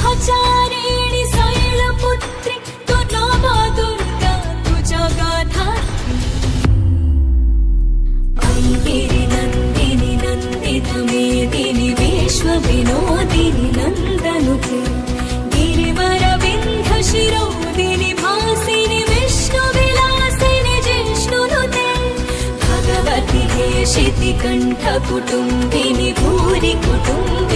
ब्रह्मचारिणि शैलपुत्री तु नमा दुर्गा तुझ्या गाथा ऐगिरिनन्दिनि नन्दितमेदिनि विश्वविनोदिनि नन्दनुते गिरिवरविन्ध्यशिरोदिनि भासिनि विष्णुविलासिनि जिष्णुनुते भगवति हेशितिकण्ठकुटुम्बिनि भूरि कुटुम्बिनि